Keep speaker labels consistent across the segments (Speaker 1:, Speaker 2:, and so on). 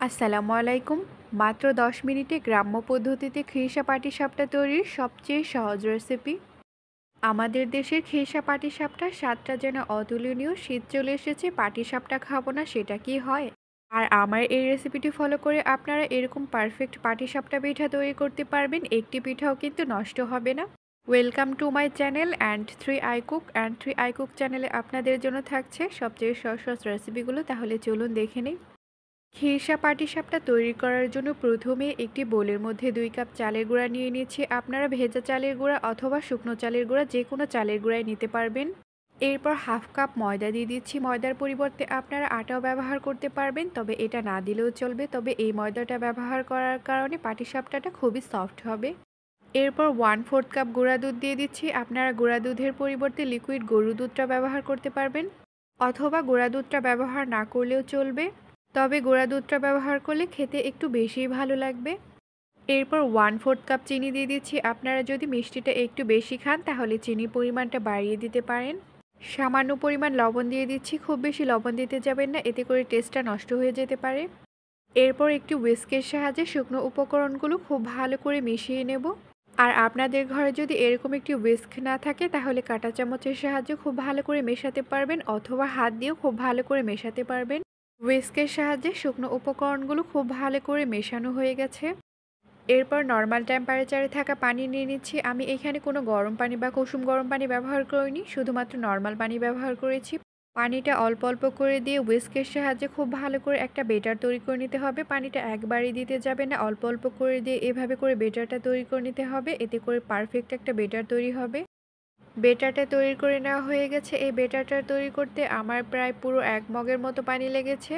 Speaker 1: আসসালামু আলাইকুম। মাত্র ১০ মিনিটে গ্রাম্য পদ্ধতিতে খেসা পাটিসাপটা তৈরির সবচেয়ে সহজ রেসিপি। আমাদের দেশের খেসা পাটিসাপটার স্বাদটা যেন অতুলনীয়। শীত চলে এসেছে, পাটিসাপটা খাবো না সেটা কি হয়? আর আমার এই রেসিপিটি ফলো করে আপনারা এরকম পারফেক্ট পাটিসাপটা পিঠা তৈরি করতে পারবেন। একটি পিঠাও কিন্তু নষ্ট হবে না। Welcome to my channel and 3 I cook. চ্যানেলে আপনাদের জন্য থাকছে সবচেয়ে সহজ সহজ রেসিপিগুলো। তাহলে চলুন দেখে নিই। খেসা পাটিসাপটা তৈরি করার জন্য প্রথমে একটি বোলের মধ্যে ২ কাপ চালের গুঁড়া নিয়ে নিচ্ছি। আপনারা ভেজা চালের গুঁড়া অথবা শুকনো চালের গুঁড়া যে কোনো চালের গুঁড়াই নিতে পারবেন। এরপর হাফ কাপ ময়দা দিয়ে দিচ্ছি। ময়দার পরিবর্তে আপনারা আটাও ব্যবহার করতে পারবেন, তবে এটা না দিলেও চলবে। তবে এই ময়দাটা ব্যবহার করার কারণে পাটিসাপটাটা খুবই সফট হবে। এরপর 1/4 কাপ গুঁড়া দুধ দিয়ে দিচ্ছি। আপনারা গুঁড়া দুধের পরিবর্তে লিকুইড গরুর দুধটা ব্যবহার করতে পারবেন, অথবা গুঁড়া দুধটা ব্যবহার না করলেও চলবে, তবে গুঁড়া দুধটা ব্যবহার করলে খেতে একটু বেশিই ভালো লাগবে। এরপর 1/4 কাপ চিনি দিয়ে দিচ্ছি। আপনারা যদি মিষ্টিটা একটু বেশি খান তাহলে চিনির পরিমাণটা বাড়িয়ে দিতে পারেন। সামান্য পরিমাণ লবণ দিয়ে দিচ্ছি। খুব বেশি লবণ দিতে যাবেন না, এতে করে টেস্টটা নষ্ট হয়ে যেতে পারে। এরপর একটি হুইস্কের সাহায্যে শুকনো উপকরণগুলো খুব ভালো করে মিশিয়ে নেব। আর আপনাদের ঘরে যদি এরকম একটি হুইস্ক না থাকে তাহলে কাঁটা চামচের সাহায্যে খুব ভালো করে মেশাতে পারবেন, অথবা হাত দিয়েও খুব ভালো করে মেশাতে পারবেন। হুইস্কের সাহায্যে শুকনো উপকরণগুলো খুব ভালো করে মেশানো হয়ে গেছে। এরপর নর্মাল টেম্পারেচারে থাকা পানি নিয়ে নিচ্ছি। আমি এখানে কোনো গরম পানি বা কুসুম গরম পানি ব্যবহার করিনি, শুধুমাত্র নর্মাল পানি ব্যবহার করেছি। পানিটা অল্প অল্প করে দিয়ে হুইস্কের সাহায্যে খুব ভালো করে একটা বেটার তৈরি করে নিতে হবে। পানিটা একবারই দিতে যাবে না, অল্প অল্প করে দিয়ে এভাবে করে বেটারটা তৈরি করে নিতে হবে, এতে করে পারফেক্ট একটা বেটার তৈরি হবে। বেটারটা তৈরি করে নেওয়া হয়ে গেছে। এই বেটারটা তৈরি করতে আমার প্রায় পুরো ১ মগের মতো পানি লেগেছে।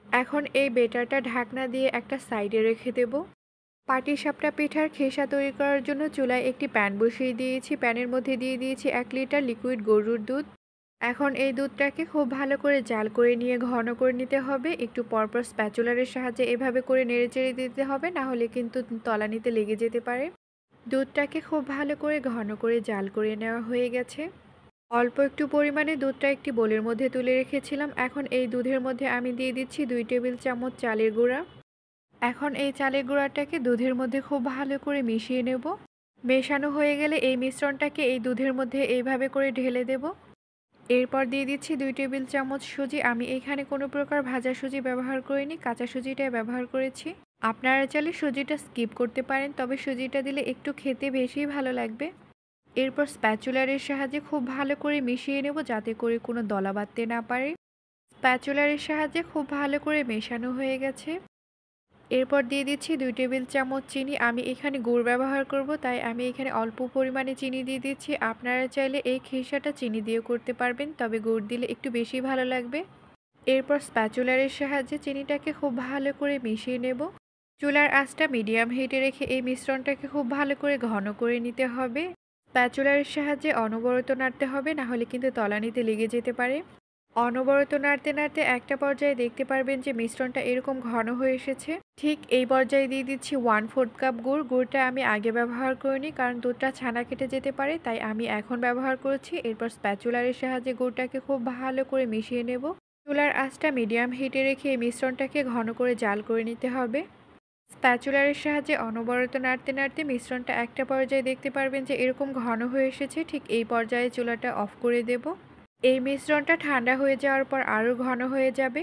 Speaker 1: এখন এই বেটারটা ঢাকনা দিয়ে একটা সাইডে রেখে দেব। পাটিসাপটা পিঠার খেসা তৈরি করার জন্য চুলায় একটি প্যান বসিয়ে দিয়েছি। প্যানের মধ্যে দিয়ে দিয়েছি ১ লিটার লিকুইড গরুর দুধ। এখন এই দুধটাকে খুব ভালো করে জাল করে নিয়ে ঘন করে নিতে হবে। একটু পরপর স্প্যাচুলারের সাহায্যে এভাবে করে নেড়েচেড়ে দিতে হবে, না হলে কিন্তু তলানিতে লেগে যেতে পারে। দুধটাকে খুব ভালো করে ঘন করে জাল করে নেওয়া হয়ে গেছে। অল্প একটু পরিমাণে দুধটা একটি বোলের মধ্যে তুলে রেখেছিলাম। এখন এই দুধের মধ্যে আমি দিয়ে দিচ্ছি ২ টেবিল চামচ চালের গুঁড়া। এখন এই চালের গুঁড়াটাকে দুধের মধ্যে খুব ভালো করে মিশিয়ে নেব। মেশানো হয়ে গেলে এই মিশ্রণটাকে এই দুধের মধ্যে এইভাবে করে ঢেলে দেব। এরপর দিয়ে দিচ্ছি ২ টেবিল চামচ সুজি। আমি এখানে কোনো প্রকার ভাজা সুজি ব্যবহার করিনি, কাঁচা সুজিটাই ব্যবহার করেছি। আপনারা চাইলে সুজিটা স্কিপ করতে পারেন, তবে সুজিটা দিলে একটু খেতে বেশিই ভালো লাগবে। এরপর স্প্যাচুলারের সাহায্যে খুব ভালো করে মিশিয়ে নেব, যাতে করে কোনো দলা বাঁধতে না পারে। স্প্যাচুলারের সাহায্যে খুব ভালো করে মেশানো হয়ে গেছে। এরপর দিয়ে দিচ্ছি ২ টেবিল চামচ চিনি। আমি এখানে গুড় ব্যবহার করব, তাই আমি এখানে অল্প পরিমাণে চিনি দিয়ে দিচ্ছি। আপনারা চাইলে এই খেসাটা চিনি দিয়েও করতে পারবেন, তবে গুড় দিলে একটু বেশি ভালো লাগবে। এরপর স্প্যাচুলারের সাহায্যে চিনিটাকে খুব ভালো করে মিশিয়ে নেব। চুলার আঁচটা মিডিয়াম হিটে রেখে এই মিশ্রণটাকে খুব ভালো করে ঘন করে নিতে হবে। স্প্যাচুলারের সাহায্যে অনবরত নাড়তে হবে, না হলে কিন্তু তলানিতে লেগে যেতে পারে। অনবরত নাড়তে নাড়তে একটা পর্যায়ে দেখতে পারবেন যে মিশ্রণটা এরকম ঘন হয়ে এসেছে। ঠিক এই পর্যায়ে দিয়ে দিচ্ছি 1/4 কাপ গুড়। গুড়টা আমি আগে ব্যবহার করিনি, কারণ দুধটা ছানা কেটে যেতে পারে, তাই আমি এখন ব্যবহার করছি। এরপর স্প্যাচুলারের সাহায্যে গুড়টাকে খুব ভালো করে মিশিয়ে নেব। চুলার আঁচটা মিডিয়াম হিটে রেখে এই মিশ্রণটাকে ঘন করে জাল করে নিতে হবে। স্প্যাচুলারের সাহায্যে অনবরত নাড়তে নাড়তে মিশ্রণটা একটা পর্যায়ে দেখতে পারবেন যে এরকম ঘন হয়ে এসেছে। ঠিক এই পর্যায়ে চুলাটা অফ করে দেব। এই মিশ্রণটা ঠান্ডা হয়ে যাওয়ার পর আরও ঘন হয়ে যাবে।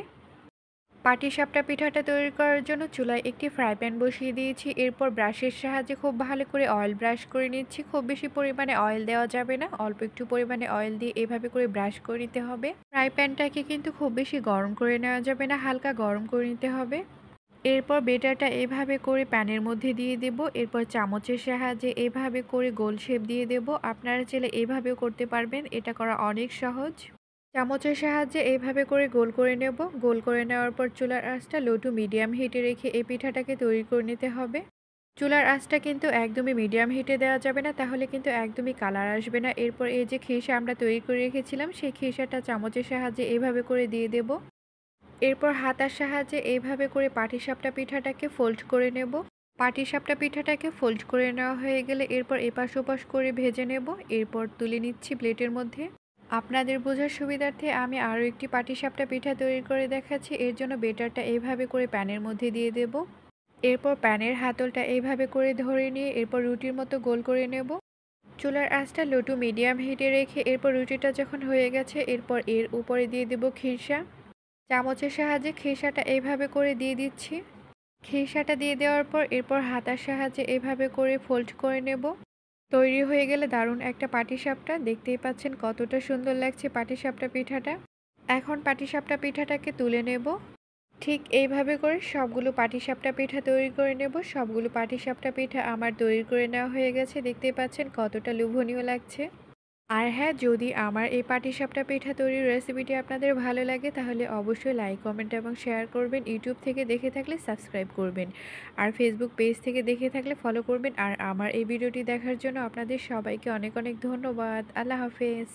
Speaker 1: পাটিসাপটা পিঠাটা তৈরি করার জন্য চুলায় একটি ফ্রাই প্যান বসিয়ে দিয়েছি। এরপর ব্রাশের সাহায্যে খুব ভালো করে অয়েল ব্রাশ করে নিচ্ছি। খুব বেশি পরিমাণে অয়েল দেওয়া যাবে না, অল্প একটু পরিমাণে অয়েল দিয়ে এভাবে করে ব্রাশ করে নিতে হবে। ফ্রাই প্যানটাকে কিন্তু খুব বেশি গরম করে নেওয়া যাবে না, হালকা গরম করে নিতে হবে। এরপর বেটারটা এভাবে করে প্যানের মধ্যে দিয়ে দেব। এরপর চামচের সাহায্যে এভাবে করে গোল শেপ দিয়ে দেব। আপনারা চাইলে এভাবেও করতে পারবেন, এটা করা অনেক সহজ। চামচের সাহায্যে এইভাবে করে গোল করে নেব। গোল করে নেওয়ার পর চুলার আঁচটা লো টু মিডিয়াম হিটে রেখে এই পিঠাটাকে তৈরি করে নিতে হবে। চুলার আঁচটা কিন্তু একদমই মিডিয়াম হিটে দেওয়া যাবে না, তাহলে কিন্তু একদমই কালার আসবে না। এরপর এই যে খেসা আমরা তৈরি করে রেখেছিলাম, সেই খেসাটা চামচের সাহায্যে এইভাবে করে দিয়ে দেব। এরপর হাতার সাহায্যে এইভাবে করে পাটিসাপটা পিঠাটাকে ফোল্ড করে নেব। পাটিসাপটা পিঠাটাকে ফোল্ড করে নেওয়া হয়ে গেলে এরপর এপাশ ওপাশ করে ভেজে নেব। এরপর তুলে নিচ্ছি প্লেটের মধ্যে। আপনাদের বোঝার সুবিধার্থে আমি আরও একটি পাটিসাপটা পিঠা তৈরি করে দেখাচ্ছি। এর জন্য বেটারটা এইভাবে করে প্যানের মধ্যে দিয়ে দেব। এরপর প্যানের হাতলটা এইভাবে করে ধরে নিয়ে এরপর রুটির মতো গোল করে নেব। চুলার আঁচটা লো টু মিডিয়াম হিটে রেখে এরপর রুটিটা যখন হয়ে গেছে এরপর এর উপরে দিয়ে দেব খিরসা। চামচের সাহায্যে খিরসাটা এইভাবে করে দিয়ে দিচ্ছি। খিরসাটা দিয়ে দেওয়ার পর এরপর হাতার সাহায্যে এভাবে করে ফোল্ড করে নেব। তৈরি হয়ে গেলে দারুণ একটা পাটিসাপটা। দেখতেই পাচ্ছেন কতটা সুন্দর লাগছে পাটিসাপটা পিঠাটা। এখন পাটিসাপটা পিঠাটাকে তুলে নেব। ঠিক এইভাবে করে সবগুলো পাটিসাপটা পিঠা তৈরি করে নেব। সবগুলো পাটিসাপটা পিঠা আমার তৈরি করে নেওয়া হয়ে গেছে। দেখতেই পাচ্ছেন কতটা লোভনীয় লাগছে। আর হ্যাঁ, যদি আমার এই পাটিসাপটা পিঠা তৈরির রেসিপিটি আপনাদের ভালো লাগে তাহলে অবশ্যই লাইক, কমেন্ট এবং শেয়ার করবেন। ইউটিউব থেকে দেখে থাকলে সাবস্ক্রাইব করবেন। আর ফেসবুক পেজ থেকে দেখে থাকলে ফলো করবেন। আর আমার এই ভিডিওটি দেখার জন্য আপনাদের সবাইকে অনেক অনেক ধন্যবাদ। আল্লাহ হাফেজ।